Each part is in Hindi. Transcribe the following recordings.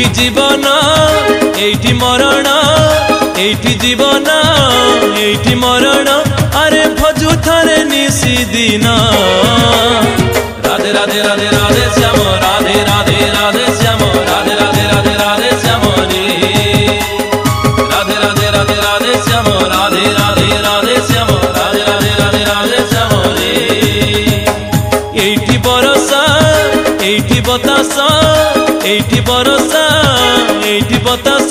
এইটি জীবন এইটি মরণ, এইটি জীবন এইটি মরণ, আরে ভজু থরে নিশি দিন। রাধে রাধে রাধে রাধে শ্যাম, রাধে রাধে রাধে শ্যাম, রাধে রাধে রাধে রাধে শ্যাম রে। রাধে রাধে রাধে রাধে শ্যাম, রাধে রাধে রাধে শ্যাম, রাধে রাধে রাধে রাধে শ্যাম রে। এইটি বরসা এইটি বতাস, এইটি বরসা এইটি বতাস,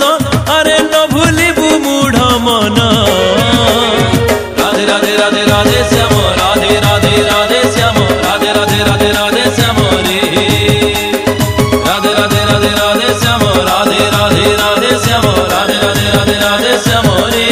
আরে ন ভুলিবু মূঢ় মন। রাধে রাধে রাধে রাধে শ্যাম, রাধে রাধে রাধে শ্যাম, রাধে রাধে রাধে রাধে শ্যাম রে। রাধে রাধে রাধে রাধে শ্যাম, রাধে রাধে রাধে শ্যাম, রাধে রাধে রাধে রাধে শ্যাম রে।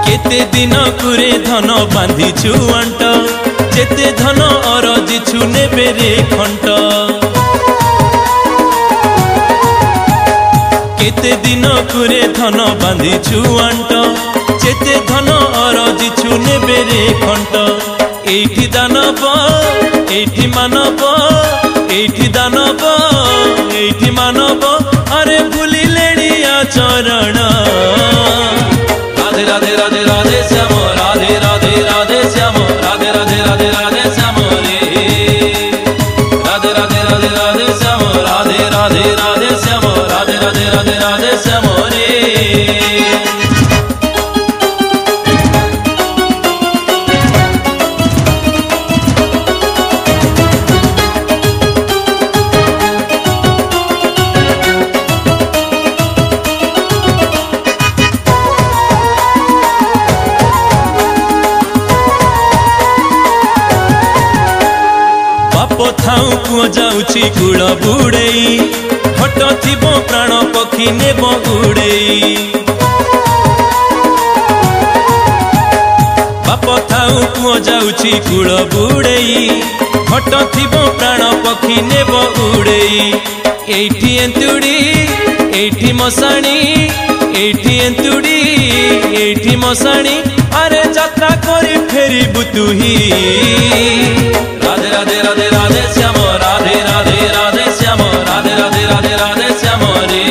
केते दिन कुरे धन बांधिछु अंट, जेते धन अरजिछु नेबे रे खंट। केते दिन कुरे धन बांधिछु अंट, जेते धन अरजिछु नेबे रे खंट। एठी दानव एठी मानव, एठी दानव एठी मानव, अरे भूलिलेणी आचरण। राधे राधे राधे राधे श्याम, राधे राधे राधे श्याम, राधे राधे राधे राधे श्याम रे। राधे राधे राधे राधे श्याम, राधे राधे राधे श्याम, राधे राधे राधे राधे श्याम रे। थाऊ पुओ जाउछि कूल बुड़ेई, हट थिबो प्राण पक्षी नेब उड़ेई। बाप थाऊ पुओ जाउछि कूल बुड़ेई, हट थिबो प्राण पक्षी नेब उड़ेई। एठी एंतुड़ी एठी मशाणी, एठी एंतुड़ी एठी मशाणी, अरे यात्रा करी फेरिबु तुही। राधे राधे राधे राधे श्याम, राधे राधे राधे श्याम, राधे राधे राधे राधे श्याम रे।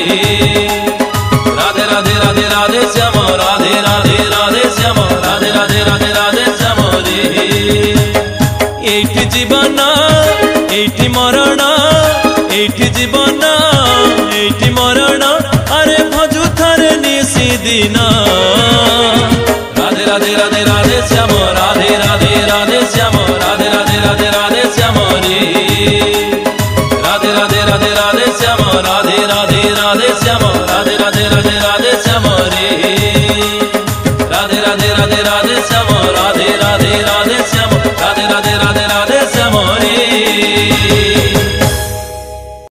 राधे राधे राधे राधे श्याम, राधे राधे राधे श्याम, राधे राधे राधे राधे श्याम रे। एठी जीवन एठी मरण, एठी जीवन एठी मरण, अरे भजु थरे निशि दिन। राधे राधे राधे राधे श्याम, राधे राधे राधे श्याम, राधे राधे राधे राधे श्याम रे। राधे राधे राधे राधे श्याम, राधे राधे राधे श्याम, राधे राधे राधे राधे श्याम रे। राधे राधे राधे राधे श्याम, राधे राधे राधे श्याम, राधे राधे राधे